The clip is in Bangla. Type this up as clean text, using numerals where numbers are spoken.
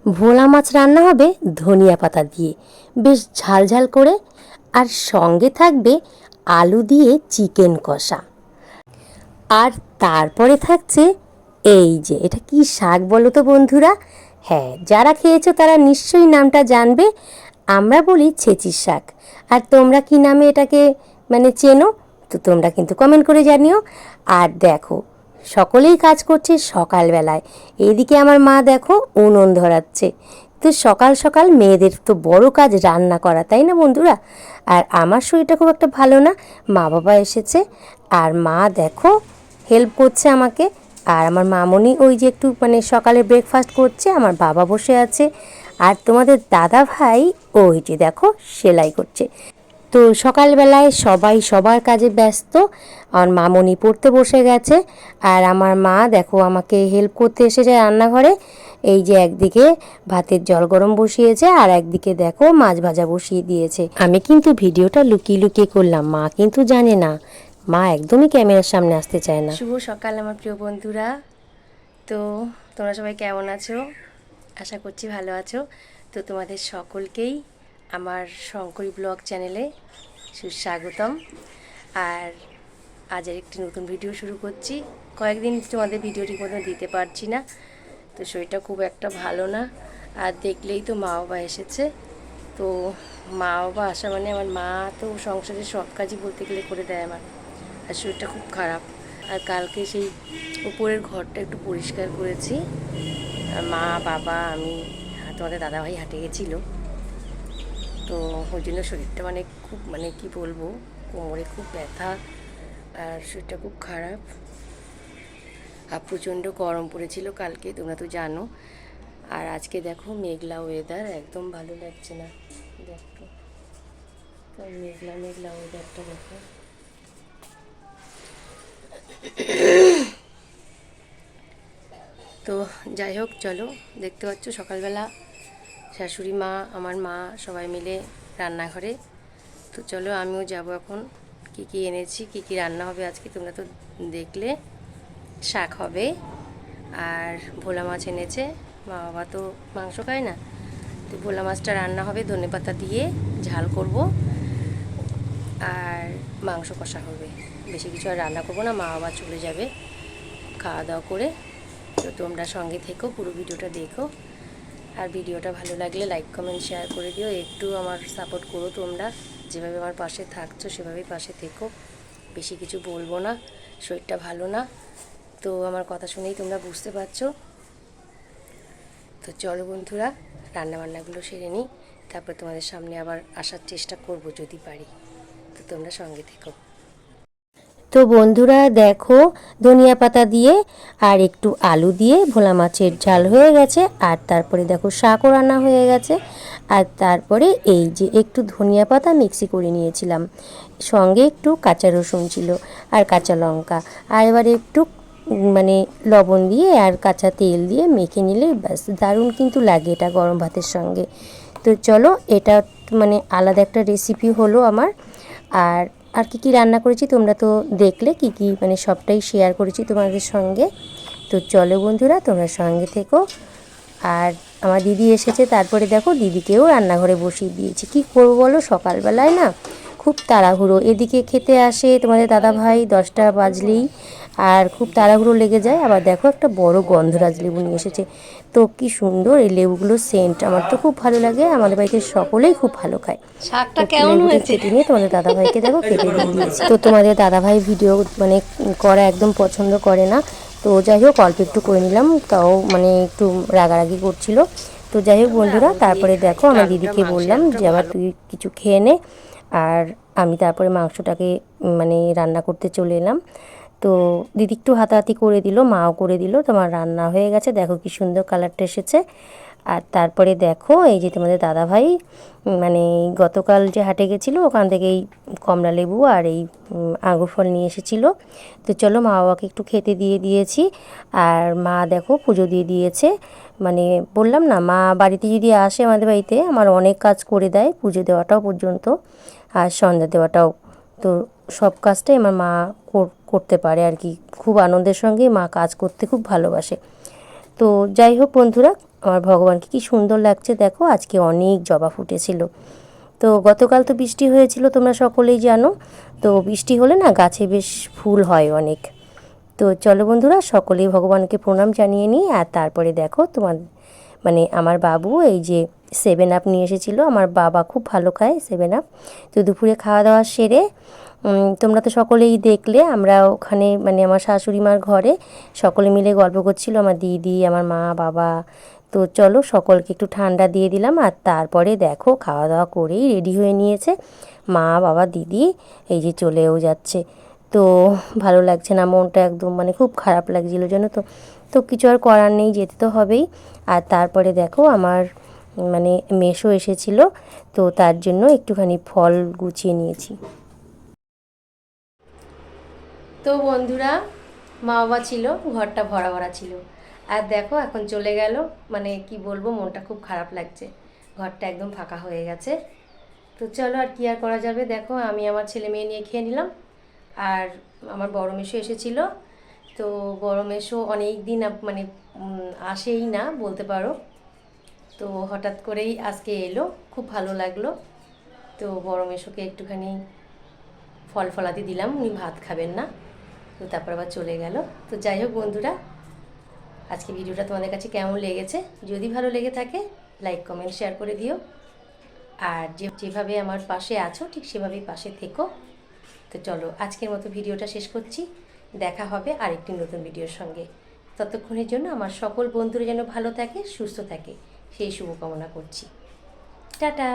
ভোলা মাছ রান্না হবে ধনিয়া পাতা দিয়ে, বেশ ঝাল ঝাল করে। আর সঙ্গে থাকবে আলু দিয়ে চিকেন কষা। আর তারপরে থাকছে এই যে, এটা কি শাক বলো তো বন্ধুরা? হ্যাঁ, যারা খেয়েছো তারা নিশ্চয়ই নামটা জানবে। আমরা বলি ছেচির শাক। আর তোমরা কি নামে এটাকে চেনো? তো তোমরা কিন্তু কমেন্ট করে জানিও। আর দেখো, সকলেই কাজ করছে সকালবেলায়। এইদিকে আমার মা দেখো উনুন ধরাচ্ছে। তো সকাল সকাল মেয়েদের তো বড় কাজ রান্না করা, তাই না বন্ধুরা? আর আমার শরীরটা খুব একটা ভালো না, মা বাবা এসেছে আর মা দেখো হেল্প করছে আমাকে। আর আমার মামনি ওই যে একটু সকালে ব্রেকফাস্ট করছে, আমার বাবা বসে আছে। আর তোমাদের দাদা ভাই ওই যে দেখো সেলাই করছে। তো সকালবেলায় সবাই সবার কাজে ব্যস্ত। আমার মামনি পড়তে বসে গেছে আর আমার মা দেখো আমাকে হেল্প করতে এসেছে রান্নাঘরে। এই যে একদিকে ভাতের জল গরম বসিয়েছে আর একদিকে দেখো মাছ ভাজা বসিয়ে দিয়েছে। আমি কিন্তু ভিডিওটা লুকিয়ে লুকিয়ে করলাম, মা কিন্তু জানে না। মা একদমই ক্যামেরার সামনে আসতে চায় না। শুভ সকাল আমার প্রিয় বন্ধুরা। তো তোমরা সবাই কেমন আছো? আশা করছি ভালো আছো। তো তোমাদের সকলকেই আমার শঙ্করী ব্লগ চ্যানেলে সুস্বাগতম। আর আজ একটি নতুন ভিডিও শুরু করছি। কয়েকদিন তোমাদের ভিডিও ঠিক মতো দিতে পারছি না, তো শরীরটা খুব একটা ভালো না। আর দেখলেই তো মা বাবা এসেছে। তো মা বাবা আসা মানে আমার মা তো সংসারের সব কাজই বলতে গেলে করে দেয় আমার। আর শরীরটা খুব খারাপ। আর কালকে সেই উপরের ঘরটা একটু পরিষ্কার করেছি। আর মা বাবা আমি, তোমাদের দাদাভাই হাঁটে গেছিলো। তো ওই জন্য শরীরটা খুব কি বলবো, কোমরে খুব ব্যথা আর শরীরটা খুব খারাপ। আর প্রচণ্ড গরম পড়েছিল কালকে, তোমরা তো জানো। আর আজকে দেখো মেঘলা ওয়েদার, একদম ভালো লাগছে না। দেখো মেঘলা মেঘলা ওয়েদারটা দেখো। তো যাই হোক, চলো, দেখতে পাচ্ছ সকালবেলা শাশুড়ি মা আমার মা সবাই মিলে রান্নাঘরে। তো চলো আমিও যাব এখন। কি কি এনেছি, কি কি রান্না হবে আজকে তোমরা তো দেখলে। শাক হবে আর ভোলা মাছ এনেছে, মা বাবা তো মাংস খায় না। তো ভোলা মাছটা রান্না হবে ধনেপাতা দিয়ে, ঝাল করব। আর মাংস কষা হবে। বেশি কিছু আর রান্না করবো না, মা বাবা চলে যাবে খাওয়া দাওয়া করে। তো তোমরা সঙ্গে থেকো, পুরো ভিডিওটা দেখো। আর ভিডিওটা ভালো লাগলে লাইক কমেন্ট শেয়ার করে দিও। একটু আমার সাপোর্ট করো তোমরা, যেভাবে আমার পাশে থাকছো সেভাবেই পাশে থেকো। বেশি কিছু বলবো না, শরীরটা ভালো না। তো আমার কথা শুনেই তোমরা বুঝতে পারছো। তো চলো বন্ধুরা, রান্নাবান্নাগুলো সেরে নিই, তারপর তোমাদের সামনে আবার আসার চেষ্টা করব যদি পারি। তো তোমরা সঙ্গে থেকো। তো বন্ধুরা দেখো, ধনিয়া পাতা দিয়ে আর একটু আলু দিয়ে ভোলা মাছের ঝাল হয়ে গেছে। আর তারপরে দেখো শাকও রান্না হয়ে গেছে। আর তারপরে এই যে একটু ধনিয়া পাতা মিক্সি করে নিয়েছিলাম, সঙ্গে একটু কাঁচা রসুন ছিল আর কাঁচা লঙ্কা। আর এবারে একটু লবণ দিয়ে আর কাঁচা তেল দিয়ে মেখে নিলে ব্যাস, দারুণ কিন্তু লাগে এটা গরম ভাতের সঙ্গে। তো চলো, এটা আলাদা একটা রেসিপি হলো আমার। আর আর কি কি রান্না করেছি তোমরা তো দেখলে, কি কি সবটাই শেয়ার করেছি তোমাদের সঙ্গে। তো চলো বন্ধুরা, তোমরা সঙ্গে থেকো। আর আমার দিদি এসেছে, তারপরে দেখো দিদিকেও রান্নাঘরে বসিয়ে দিয়েছি। কি করবো বলো, সকালবেলায় না খুব তাড়াহুড়ো। এদিকে খেতে আসে তোমাদের দাদা ভাই 10টা বাজলেই, আর খুব তাড়াহুড়ো লেগে যায়। আবার দেখো একটা বড় গন্ধরাজ লেবু নিয়ে এসেছে। তো কি সুন্দর এই লেবুগুলোর সেন্ট, আমার তো খুব ভালো লাগে। আমাদের বাড়িতে সকলেই খুব ভালো খায়। শাকটা কেমন হয়েছে কেটে নিয়ে তোমাদের দাদাভাইকে দেখো কেটে দিয়ে দিয়েছি। তো তোমাদের দাদাভাই ভিডিও করা একদম পছন্দ করে না। তো যাই হোক, অল্প একটু করে নিলাম, তাও একটু রাগারাগি করছিল। তো যাই হোক বন্ধুরা, তারপরে দেখো আমার দিদিকে বললাম যে আবার তুই কিছু খেয়ে নে। আর আমি তারপরে মাংসটাকে রান্না করতে চলে এলাম। তো দিদি একটু হাতাহাতি করে দিল, মাও করে দিল। তোমার রান্না হয়ে গেছে, দেখো কি সুন্দর কালারটা এসেছে। আর তারপরে দেখো এই যে তোমাদের দাদাভাই গতকাল যে হাটে গেছিলো, ওখান থেকে এই কমলা লেবু আর এই আঙুর ফল নিয়ে এসেছিলো। তো চলো মা বাবাকে একটু খেতে দিয়ে দিয়েছি। আর মা দেখো পুজো দিয়ে দিয়েছে। বললাম না, মা বাড়িতে যদি আসে আমাদের বাড়িতে আমার অনেক কাজ করে দেয়, পুজো দেওয়াটাও পর্যন্ত আর সন্ধ্যা দেওয়াটাও। তো সব কাজটাই আমার মা করতে পারে আর কি। খুব আনন্দের সঙ্গে মা কাজ করতে খুব ভালোবাসে। তো যাই হোক বন্ধুরা, আমার ভগবানকে কি সুন্দর লাগছে দেখো, আজকে অনেক জবা ফুটেছিল। তো গতকাল তো বৃষ্টি হয়েছিল, তোমরা সকলেই জানো। তো বৃষ্টি হলে না গাছে বেশ ফুল হয় অনেক। তো চলো বন্ধুরা, সকলেই ভগবানকে প্রণাম জানিয়ে নিই। আর তারপরে দেখো তোমার মানে আমার বাবু এই যে 7 আপ নিয়ে এসেছিলো। আমার বাবা খুব ভালো খায় 7 আপ। তো দুপুরে খাওয়া দাওয়া সেরে তোমরা তো সকলেই দেখলে, আমরা ওখানে মানে আমার শাশুড়ি মার ঘরে সকলে মিলে গল্প করছিল, আমার দিদি, আমার মা, বাবা। তো চলো সকলকে একটু ঠান্ডা দিয়ে দিলাম। আর তারপরে দেখো খাওয়া দাওয়া করেই রেডি হয়ে নিয়েছে মা, বাবা, দিদি, এই যে চলেও যাচ্ছে। তো ভালো লাগছে না, মনটা একদম মানে খুব খারাপ লাগছিল জানো তো। তো কিছু আর করার নেই, যেতে তো হবেই। আর তারপরে দেখো আমার মানে মেসো এসেছিল, তো তার জন্য একটুখানি ফল গুছিয়ে নিয়েছি। তো বন্ধুরা, মা বাবা ছিল, ঘরটা ভরা ভরা ছিল। আর দেখো এখন চলে গেল, মানে কি বলবো, মনটা খুব খারাপ লাগছে, ঘরটা একদম ফাঁকা হয়ে গেছে। তো চলো আর কি আর করা যাবে, দেখো আমি আমার ছেলে মেয়ে নিয়ে খেয়ে নিলাম। আর আমার বড় মেসো এসেছিল। তো বড় মেসো অনেক দিন মানে আসেই না বলতে পারো। তো হঠাৎ করেই আজকে এলো, খুব ভালো লাগলো। তো বড় মেসোকে একটুখানি ফল ফলাদি দিলাম, উনি ভাত খাবেন না। তো তারপর আবার চলে গেল। তো যাই হোক বন্ধুরা, আজকে ভিডিওটা তোমাদের কাছে কেমন লেগেছে, যদি ভালো লেগে থাকে লাইক কমেন্ট শেয়ার করে দিও। আর যেভাবে আমার পাশে আছো ঠিক সেভাবেই পাশে থেকো। তো চলো আজকের মতো ভিডিওটা শেষ করছি, দেখা হবে আরেকটি নতুন ভিডিওর সঙ্গে। ততক্ষণের জন্য আমার সকল বন্ধুরা যেন ভালো থাকে, সুস্থ থাকে, সেই শুভকামনা করছি। টাটা।